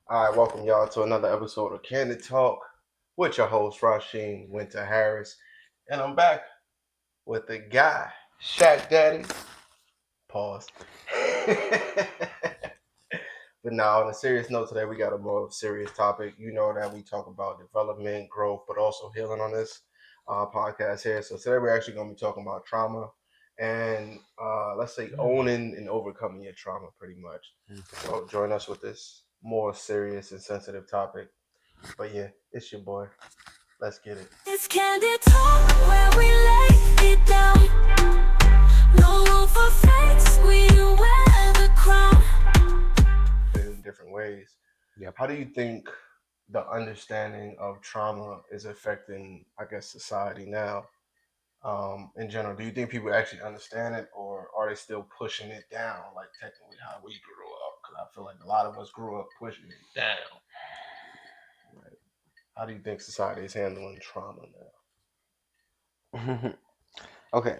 All right, welcome y'all to another episode of Candid Talk with your host Rasheen Winter Harris, and I'm back with the guy Shaq Daddy. Pause. But now, on a serious note, today we got a more serious topic. You know that we talk about development, growth, but also healing on this podcast here. So today we're actually going to be talking about trauma and let's say owning and overcoming your trauma, pretty much. So join us with this more serious and sensitive topic. But yeah, it's your boy. Let's get it. It's Candid Talk where we lay it down. No room for fakes, we wear the crown. In different ways. Yep. How do you think the understanding of trauma is affecting, I guess, society now? In general, do you think people actually understand it, or are they still pushing it down, like technically how we grew up? Because I feel like a lot of us grew up pushing it down. Right. How do you think society is handling trauma now? Okay.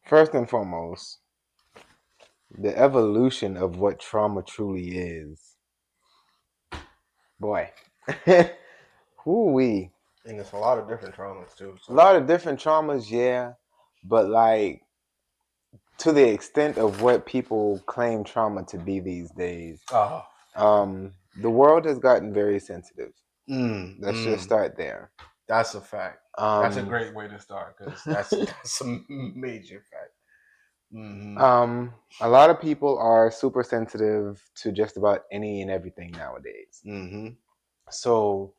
First and foremost, the evolution of what trauma truly is. Boy. Whoo-wee. And it's a lot of different traumas too. A lot of different traumas, yeah. But like to the extent of what people claim trauma to be these days, the world has gotten very sensitive. Let's just start there. That's a fact. That's a great way to start because that's a major fact. A lot of people are super sensitive to just about any and everything nowadays. So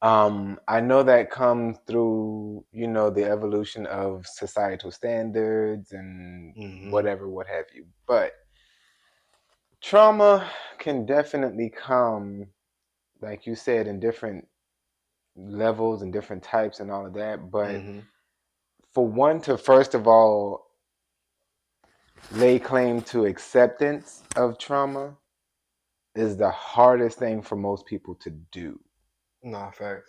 I know that comes through, the evolution of societal standards and whatever, what have you. But trauma can definitely come, like you said, in different levels and different types and all of that. But for one to, first of all, lay claim to acceptance of trauma is the hardest thing for most people to do. Nah, fact.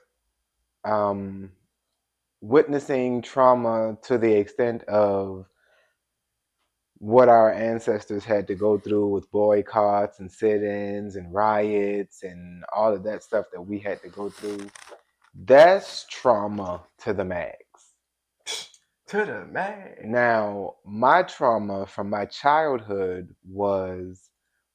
Witnessing trauma to the extent of what our ancestors had to go through with boycotts and sit-ins and riots and all of that stuff that we had to go through, that's trauma to the max. To the max. Now, my trauma from my childhood was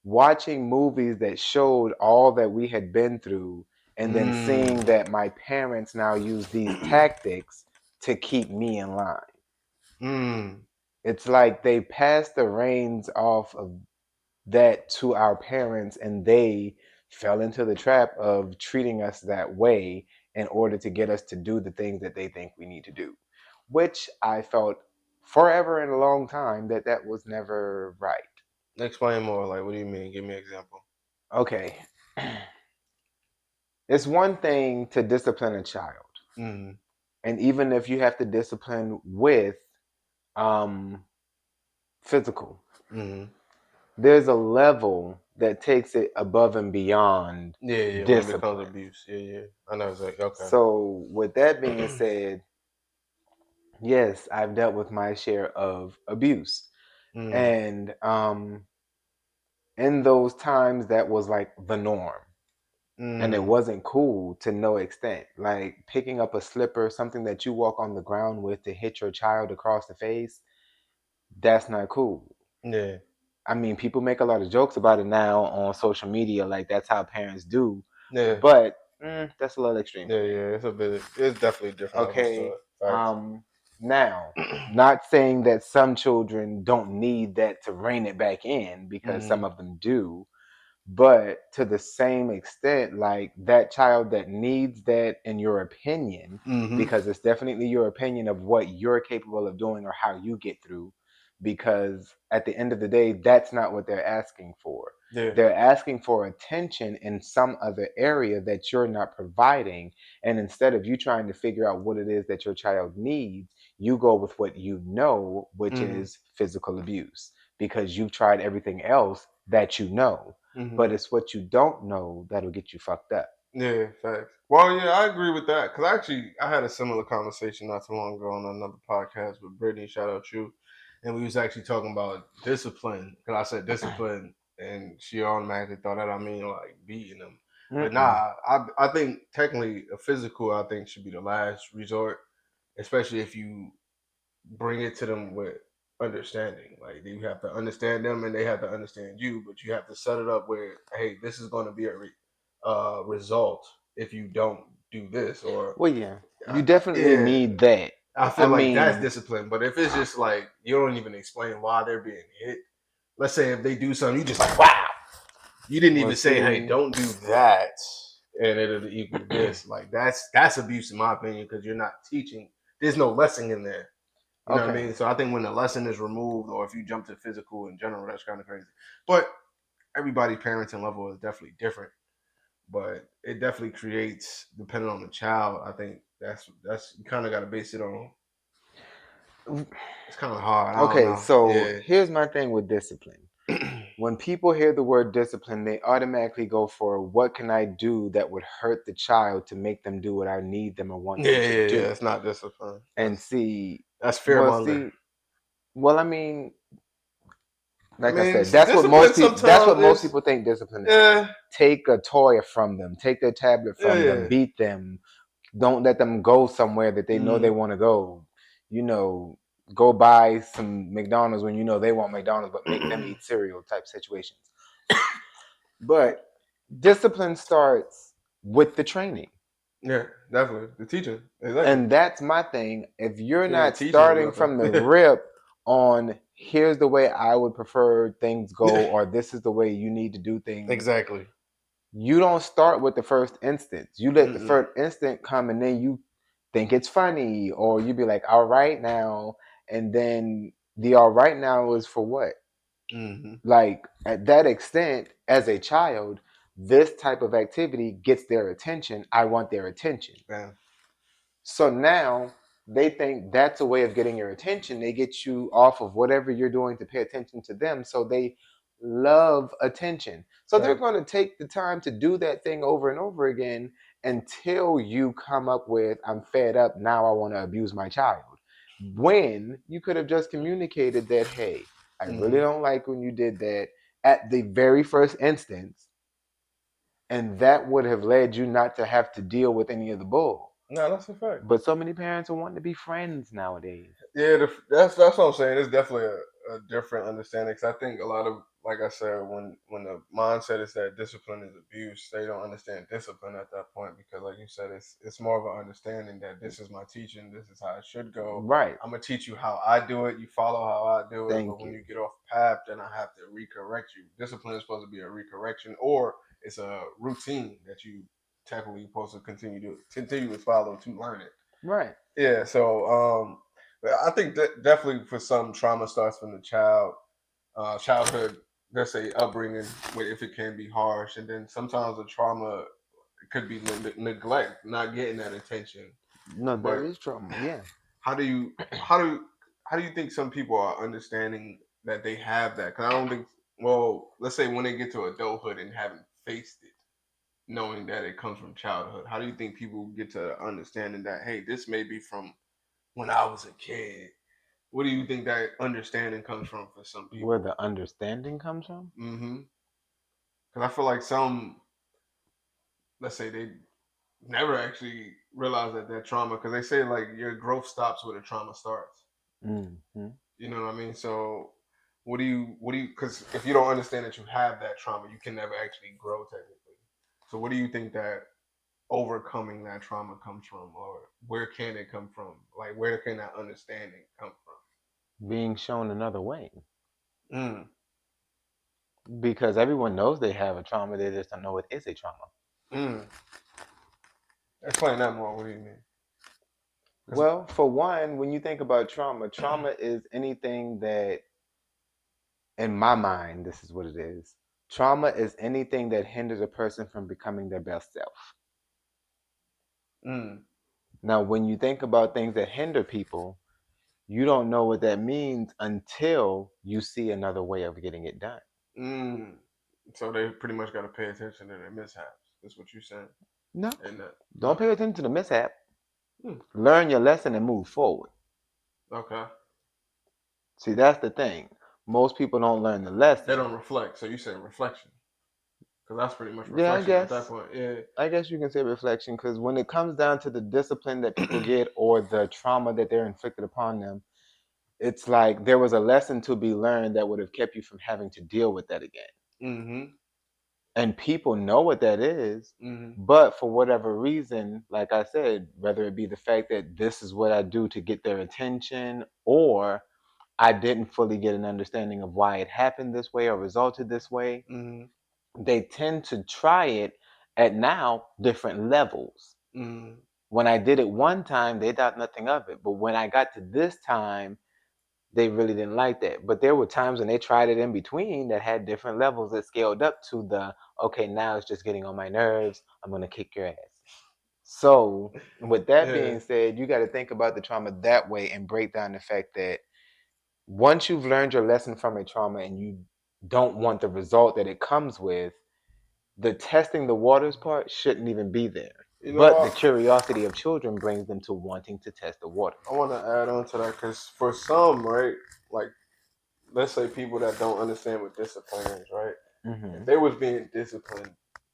watching movies that showed all that we had been through and then seeing that my parents now use these tactics to keep me in line. It's like they passed the reins off of that to our parents and they fell into the trap of treating us that way in order to get us to do the things that they think we need to do, which I felt forever and a long time that was never right. Explain more. Like, what do you mean? Give me an example. Okay. It's one thing to discipline a child. And even if you have to discipline with physical, there's a level that takes it above and beyond discipline. When it becomes abuse. Yeah. I know exactly. Okay. So with that being said, yes, I've dealt with my share of abuse. And in those times that was like the norm. And it wasn't cool to no extent. Like picking up a slipper, something that you walk on the ground with to hit your child across the face, that's not cool. Yeah. I mean, people make a lot of jokes about it now on social media, like that's how parents do. Yeah. But that's a little extreme. Yeah. It's definitely different. Okay. Now, not saying that some children don't need that to rein it back in, because some of them do. But to the same extent, like that child that needs that, in your opinion, because it's definitely your opinion of what you're capable of doing or how you get through, because at the end of the day, that's not what they're asking for. Yeah. They're asking for attention in some other area that you're not providing. And instead of you trying to figure out what it is that your child needs, you go with what you know, which is physical abuse, because you've tried everything else that you know. But it's what you don't know that'll get you fucked up. Yeah, facts. Well, yeah, I agree with that. Because actually, I had a similar conversation not too long ago on another podcast with Brittany. Shout out you. And we was actually talking about discipline. Because I said discipline, and she automatically thought that I mean like beating them. But Mm-mm. nah, I think technically a physical I think should be the last resort, especially if you bring it to them with understanding. Like you have to understand them and they have to understand you, but you have to set it up where hey, this is going to be a result if you don't do this or Well, yeah, you uh, definitely yeah. need that. I I feel like that's mean, discipline. But if it's just like you don't even explain why they're being hit, let's say if they do something, you just like wow, you didn't well, even say hey, see, don't do that, and it'll equal this. Like that's abuse in my opinion because you're not teaching. There's no lesson in there. You know what I okay. mean? So I think when the lesson is removed, or if you jump to physical in general, that's kind of crazy. But everybody's parenting level is definitely different. But it definitely creates, depending on the child. I think that's you kind of got to base it on. It's kind of hard. I don't Okay, know. so Yeah. here's my thing with discipline. When people hear the word discipline, they automatically go for what can I do that would hurt the child to make them do what I need them or want Yeah, them to yeah, yeah. do. It's not discipline. And see, That's fear well, monger. see, well, I mean, I like I mean, said, that's what discipline most people that's what sometimes most is people think discipline is. yeah, Take a toy from them, take their tablet yeah, from them, yeah. beat them, don't let them go somewhere that they know they Mm, want to go. You know, go buy some McDonald's when you know they want McDonald's, but make them eat cereal type situations. But discipline starts with the training. yeah, definitely the teaching. Exactly. And that's my thing. If you're If you ain't not teaching them starting from the nothing. rip on here's the way I would prefer things go, or this is the way you need to do things, exactly. you don't start with the first instance. You let the Mm-mm. first instant come and then you think it's funny, or you be like, all right now. And then the all right now is for what? Mm-hmm. Like at that extent, as a child, this type of activity gets their attention. I want their attention. Yeah. So now they think that's a way of getting your attention. They get you off of whatever you're doing to pay attention to them. So they love attention. So they're Right. going to take the time to do that thing over and over again until you come up with, I'm fed up. Now I want to abuse my child. When you could have just communicated that, hey, I really Mm-hmm. don't like when you did that at the very first instance. And that would have led you not to have to deal with any of the bull. No, that's a fact. But so many parents are wanting to be friends nowadays. Yeah, that's what I'm saying. It's definitely a different understanding because I think a lot of, like I said, when the mindset is that discipline is abuse, they don't understand discipline at that point because, like you said, it's more of an understanding that this is my teaching, this is how it should go. Right. I'm gonna teach you how I do it. You follow how I do it, but Thank when you. you get off path, then I have to recorrect you. Discipline is supposed to be a recorrection, or it's a routine that you technically supposed to continue to follow to learn it. Right. Yeah, so but I think that definitely for some trauma starts from the childhood. Let's say upbringing, if it can be harsh, and then sometimes the trauma could be neglect, not getting that attention. No, that But is trauma. Yeah. how do you how do how do you think some people are understanding that they have that? Because I don't think. Well, let's say when they get to adulthood and haven't faced it, knowing that it comes from childhood, how do you think people get to understanding that hey, this may be from when I was a kid? What do you think that understanding comes from for some Where people? the understanding comes from? Mm-hmm. Because I feel like some, let's say they never actually realize that trauma, because they say like your growth stops where the trauma starts. Mm-hmm. You know what I mean? So because if you don't understand that you have that trauma, you can never actually grow technically. So what do you think that overcoming that trauma comes from, or where can it come from? Like where can that understanding come Being shown another way. from? Because everyone knows they have a trauma, they just don't know it is a trauma. Mm. Explain that more. What do you mean? 'Cause- Well, for one, when you think about trauma, trauma is anything that, in my mind, this is what it is. Trauma is anything that hinders a person from becoming their best self. mm, Now, when you think about things that hinder people, you don't know what that means until you see another way of getting it done. mm. So they pretty much got to pay attention to their mishaps. That's what you're saying. No, And don't pay attention to the mishap. hmm, Learn your lesson and move forward. okay, See, that's the thing. Most people don't learn the they lesson. don't reflect. So you saying reflection? because that's pretty much Yeah, reflection at that point. Yeah. I guess you can say reflection because when it comes down to the discipline that people get or the trauma that they're inflicted upon them, it's like there was a lesson to be learned that would have kept you from having to deal with that again. Mm-hmm. And people know what that is, Mm-hmm. but for whatever reason, like I said, whether it be the fact that this is what I do to get their attention, or I didn't fully get an understanding of why it happened this way or resulted this way, Mm-hmm. they tend to try it at now different levels. Mm-hmm. When I did it one time, they thought nothing of it. But when I got to this time, they really didn't like that. But there were times when they tried it in between that had different levels that scaled up to the okay, now it's just getting on my nerves. I'm gonna kick your ass. So, with that Yeah. being said, you got to think about the trauma that way and break down the fact that once you've learned your lesson from a trauma and you don't want the result that it comes with, the testing the waters part shouldn't even be there. You know, But the curiosity of children brings them to wanting to test the I waters. want to add on to that because for some, right, like let's say people that don't understand what discipline is, right? If Hmm. they was being disciplined,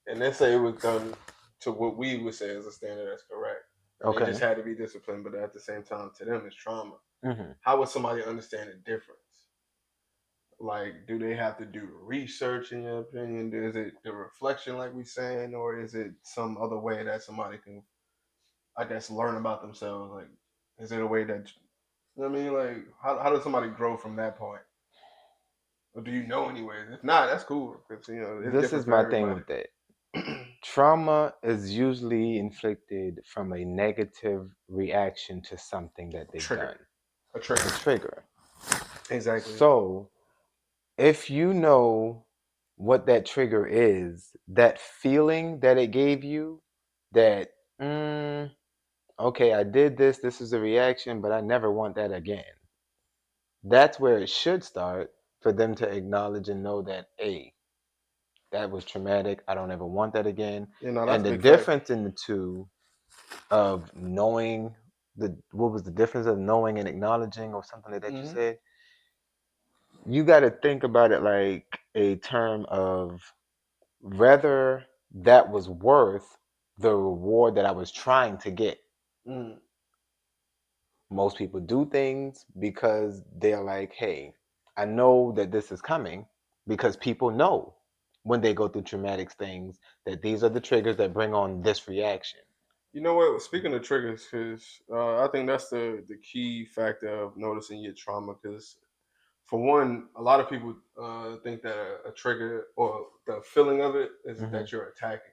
and let's say it was done to what we would say is a standard that's correct, and they just Okay. had to be disciplined, but at the same time, to them, it's trauma. Hmm. How would somebody understand the difference? Like, do they have to do research in your opinion? Is it the reflection, like we saying, or is it some other way that somebody can, I guess, learn about themselves? Like, is it a way that, you know what I mean? Like, how does somebody grow from that point? Or do you know anyways? If not, that's cool because it's This different is for my thing everybody. with it. Trauma is usually inflicted from a negative reaction to something that they've Trigger, done, a a trigger. trigger. Exactly. So, if you know what that trigger is, that feeling that it gave you, that, mm, okay, I did this, this is a reaction, but I never want that again. That's where it should start for them to acknowledge and know that, hey, that was traumatic. I don't ever want that again. That's And a the big fact. difference in the two of knowing what was the difference of knowing and acknowledging or something like that you Hmm. said? You got to think about it like a term of whether that was worth the reward that I was trying to get. Mm. Most people do things because they're like, hey, I know that this is coming because people know when they go through traumatic things that these are the triggers that bring on this reaction. You know what? Speaking of triggers, because I think that's the key factor of noticing your trauma. Because for one, a lot of people think that a trigger or the feeling of it is Hmm. that you're attacking.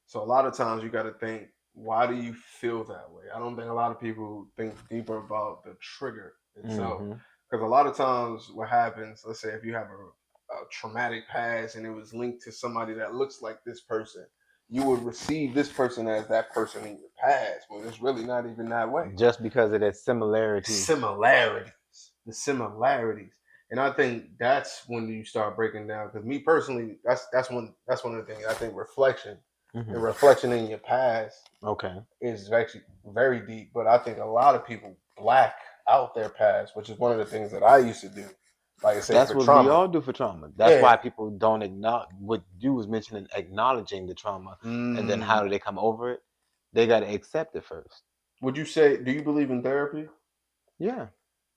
So a lot of times you got to think, why do you feel that way? I don't think a lot of people think deeper about the trigger itself, Hmm. because a lot of times what happens, let's say if you have a traumatic past and it was linked to somebody that looks like this person, you would receive this person as that person in your past, but it's really not even that way. Just because of that similarity. Similarities, the similarities, and I think that's when you start breaking down. Because me personally, that's one of the things I think reflection and Hmm. reflection in your past Okay. is actually very deep. But I think a lot of people black out their past, which is one of the things that I used to do. Like I say That's for what we trauma. all do for trauma. That's Yeah. why people don't acknowledge what you was mentioning, acknowledging the trauma, and then how Mm. do they come over it? They got to accept it first. Would you say? Do you believe in therapy? Yeah.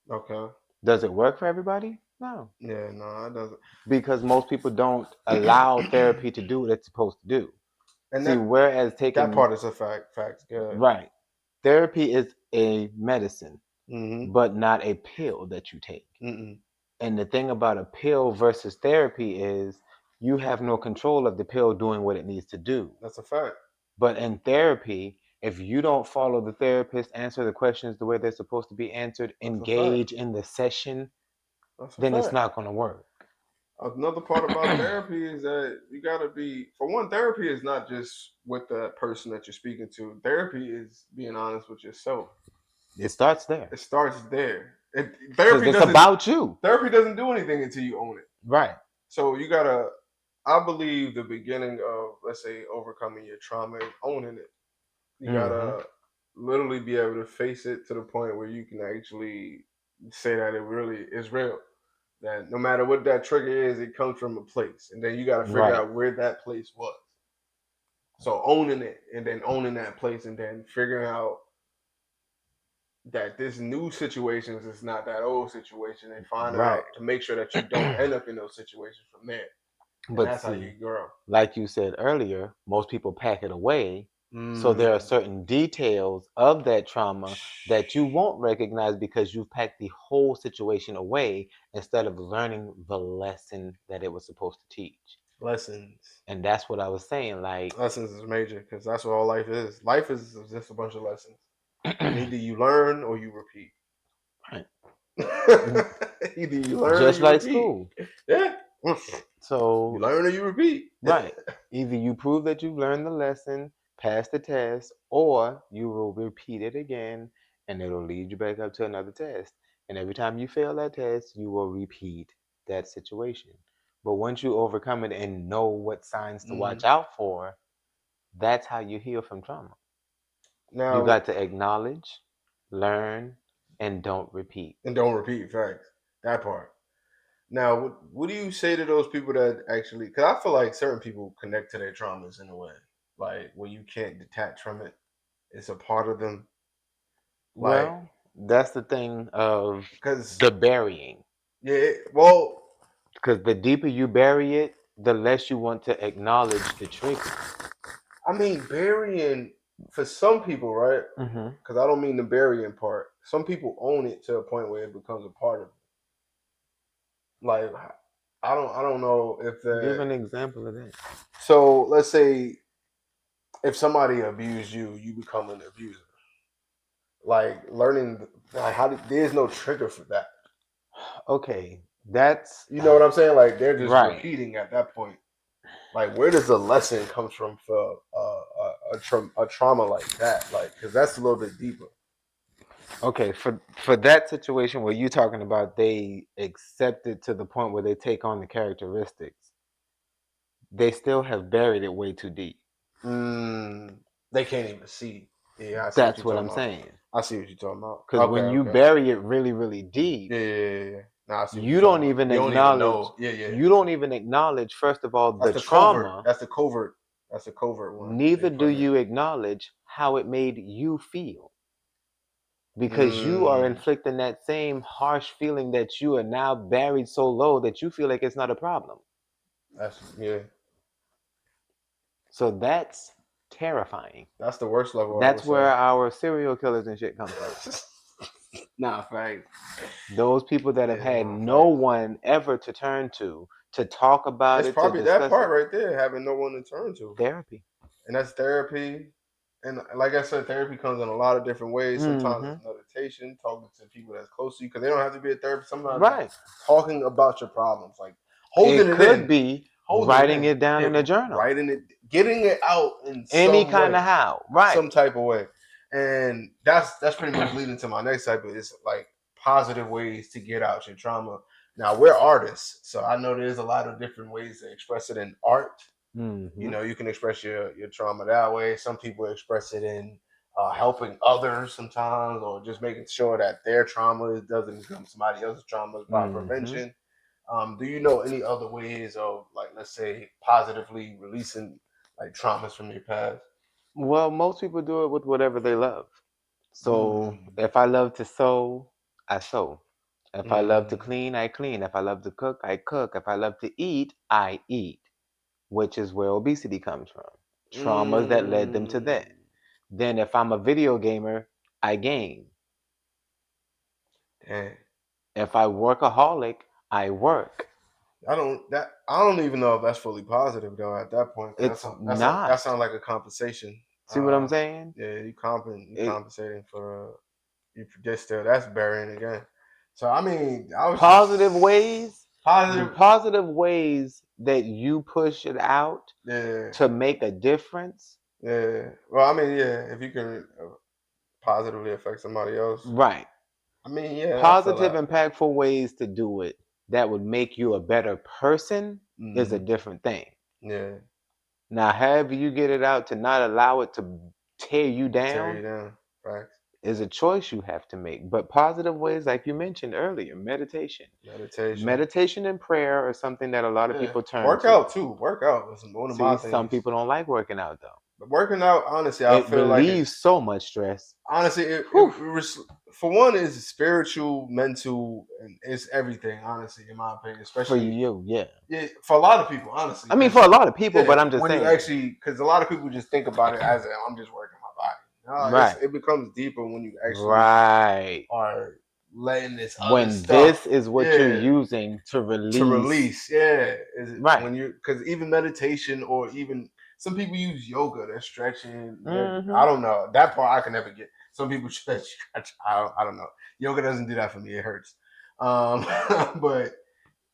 Okay. Does it work for everybody? No, Yeah. No, it doesn't. because most people don't allow therapy to do what it's supposed to do. And See, whereas that taking part is a fact. Facts. Good. right, therapy is a medicine, Mm-hmm. but not a pill that you take. Mm-mm. And the thing about a pill versus therapy is you have no control of the pill doing what it needs to do. That's a fact. But in therapy, if you don't follow the therapist, answer the questions the way they're supposed to be answered, That's a fact. engage in the session, That's a then it's fact. not going to work. Another part about therapy is that you got to be, for one, therapy is not just with the person that you're speaking to. Therapy is being honest with yourself. It starts there It starts there. because it's about you. Therapy doesn't do anything until you own it. Right. So you gotta. I believe the beginning of, let's say, overcoming your trauma is owning it. You Hmm. gotta literally be able to face it to the point where you can actually say that it really is real. That no matter what that trigger is, it comes from a place, and then you got to figure Right. out where that place was. So owning it, and then owning that place, and then figuring out that this new situation is not that old situation, and finding Right. out to make sure that you don't end up in those situations from there. And But that's how you see, grow. like you said earlier, most people pack it away. So there are Mm. certain details of that trauma that you won't recognize because you've packed the whole situation away instead of learning the lesson that it was supposed to teach. Lessons. And that's what I was saying. Like, Lessons is major because that's what all life is. Life is just a bunch of lessons, and either you learn or you repeat. right. Either you learn or Just you like repeat. school. Yeah. You So, learn or you repeat. right. Either you prove that you've learned the lesson, pass the test, or you will repeat it again and it'll lead you back up to another test. And every time you fail that test, you will repeat that situation. But once you overcome it and know what signs to watch Mm. out for, that's how you heal from trauma. You Now, got to acknowledge, learn, and don't repeat. and don't repeat facts. That part. Now, what do you say to those people that actually? Because I feel like certain people connect to their traumas in a way, like where you can't detach from it. It's a part of them. Like, Well, that's the thing of because the burying. yeah, well, Because the deeper you bury it, the less you want to acknowledge the triggers. I mean, burying for some people, right? Mm-hmm. Because I don't mean the burying part. Some people own it to a point where it becomes a part of them. Like, I don't know if Give the. an example of that. So let's say if somebody abused you, you become an abuser. Like learning, like how there's no trigger for that. Okay, that's You know what I'm saying? Like they're just right. repeating at that point. Like where does the lesson comes from for a trauma like that? Like because that's a little bit deeper. Okay, for that situation where you're talking about they accept it to the point where they take on the characteristics, they still have buried it way too deep. Mm, they can't even see. Yeah, I see what That's you're what talking I'm about. saying. I see what you're talking about. Because Okay, when you okay. bury it really, really deep, Yeah, yeah, yeah, yeah. Nah, I see what you're you talking don't about. even You don't even acknowledge. know. Yeah, yeah. You don't even acknowledge, first of all, That's the the covert. trauma. That's the covert. That's the covert one they Neither do put in. you acknowledge how it made you feel. Because you are Mm, inflicting that same harsh feeling that you are now buried so low that you feel like it's not a problem. that's yeah. So that's terrifying. That's the worst level, I would That's say. where our serial killers and shit come from. Nah, facts. Those people that have Yeah, had nah, no facts. one ever to talk about It's it, to probably that discuss part it. right there, having no one to turn to. Therapy. And that's therapy. And like I said, therapy comes in a lot of different ways. Sometimes Mm-hmm. it's meditation, talking to people that's close to you, because they don't have to be a therapist. Sometimes it's Right. talking about your problems, like It holding it could in, be holding it writing in, it down in a journal. writing it, getting it out in Any some kind way, of how. Right. some type of way. And that's pretty much leading to my next type of is like positive ways to get out your trauma. Now we're artists, so I know there's a lot of different ways to express it in art. You Mm-hmm. know, you can express your trauma that way. Some people express it in helping others sometimes, or just making sure that their trauma doesn't become somebody else's trauma by Mm-hmm. prevention. Do you know any other ways of, like, let's say, positively releasing like traumas from your past? Well, most people do it with whatever they love. So Mm, if I love to sew, I sew. If I love to mm, clean, I clean. If I love to cook, I cook. If I love to eat, I eat, which is where obesity comes from. Traumas that led them to mm. that. Then if I'm a video gamer, I game. Dang. If I workaholic, I work. I don't even know if that's fully positive though at that point, because It's that not. sounds like a compensation. See what I'm saying? Yeah, you It, compensating for you just still that's burying again. So I mean, I was positive just ways, the positive. positive ways that you push it out Yeah, to make a difference. yeah. Well, I mean, yeah. If you can positively affect somebody else, Right. I mean, yeah, I feel Positive, that. impactful ways to do it that would make you a better person is a Mm, different thing. yeah, Now, however you get it out to not allow it to tear you tear down you down. Facts. is a choice you have to make. But positive ways, like you mentioned earlier, meditation. Meditation. Meditation and prayer are something that a lot of Yeah. people turn to. Workout too. Workout is one of my See, some things. people don't like working out though. But working out, honestly, I It feel like it. relieves so much stress. Honestly, Whew. for one, is spiritual, mental, and it's everything. Honestly, in my opinion, For especially you, yeah. yeah, for a lot of people, honestly, I mean, for because a lot of people, yeah, but I'm just when you saying. actually, because a lot of people just think about it as I'm just working my body. No, Right. it becomes deeper when you actually Right. are letting this other When this stuff, is what you're yeah, using to to release. release. Yeah, is it Right. when you because even meditation or even some people use yoga, they're stretching. I Hmm. don't know that part I can never get. Some people stretch. I don't know. Yoga doesn't do that for me. It hurts. Um, but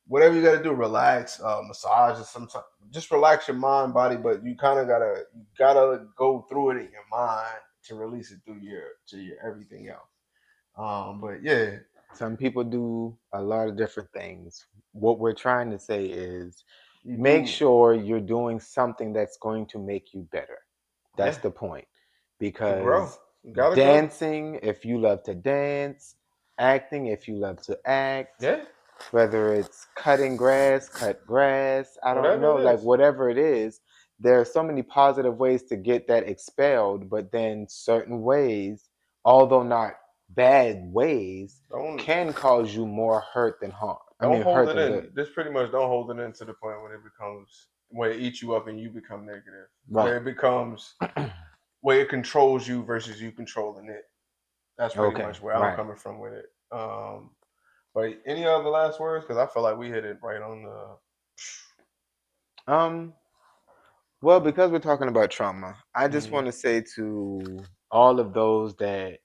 whatever you got to do, relax, massage, or sometimes just relax your mind, body. But you gotta go through it in your mind to release it through your everything else. But yeah, Some people do a lot of different things. What we're trying to say is you make do. sure you're doing something that's going to make you better. Yeah, That's the point. to grow, Because you gotta grow. dancing, if you love to dance, acting, if you love to act, Yeah, whether it's cutting grass, cut grass, I don't whatever know, it like is. whatever it is, there are so many positive ways to get that expelled, but then certain ways, although not bad ways, Don't can cause you more hurt than harm. I don't mean, hold hurt it than in. good. Just pretty much don't hold it in to the point when it eats you up and you become negative. Where Right. it becomes where it controls you versus you controlling it. That's pretty Okay. much where I'm Right. coming from with it. But any other last words? Because I feel like we hit it right on the. Um, well, because we're talking about trauma, I just Mm, want to say to all of those that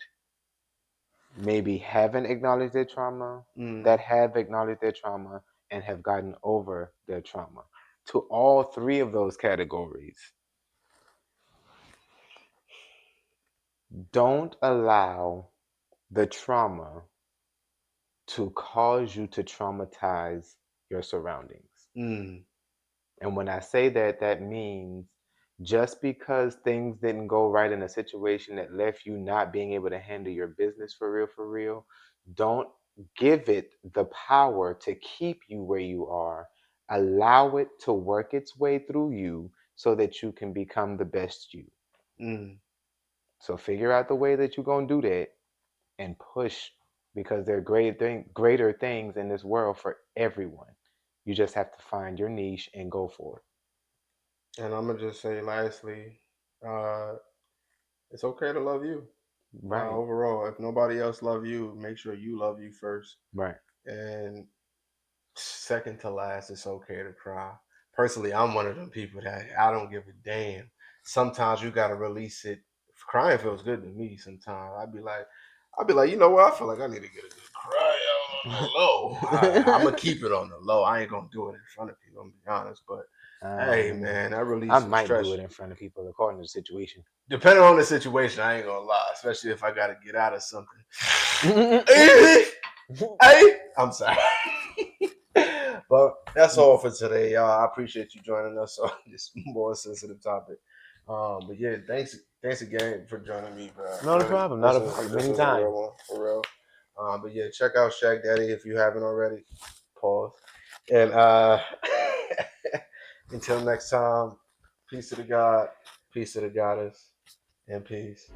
maybe haven't acknowledged their trauma, mm, that have acknowledged their trauma, and have gotten over their trauma. To all three of those categories, don't allow the trauma to cause you to traumatize your surroundings. mm, And when I say that, that means just because things didn't go right in a situation that left you not being able to handle your business for real, don't give it the power to keep you where you are. Allow it to work its way through you so that you can become the best you. mm. So figure out the way that you're going to do that and push because there are greater things in this world for everyone. You just have to find your niche and go for And I'm gonna just say lastly, uh, it's okay to love you. it. Right. Overall, if nobody else love you, make sure you love you first. Right. And second to last, it's okay to cry. Personally, I'm one of them people that I don't give a damn. Sometimes you gotta release it. Crying feels good to me. Sometimes I'd be like, you know what? I feel like I need to get a good cry out on the low. I'm gonna keep it on the low. I ain't gonna do it in front of people. I'm gonna be honest, but hey, um, man, that I release some might do stress. it in front of people according to the situation. Depending on the situation, I ain't gonna lie. Especially if I gotta get out of something. Right. Hey, I'm sorry. But that's all for today, y'all. I appreciate you joining us on this more sensitive topic. But yeah, thanks again for joining me, bro. Not a Really, problem. Not this a was problem. this was a real Anytime. one for real. But yeah, check out Shaq Daddy if you haven't already. Pause. And until next time, peace to the God, peace to the goddess, and peace.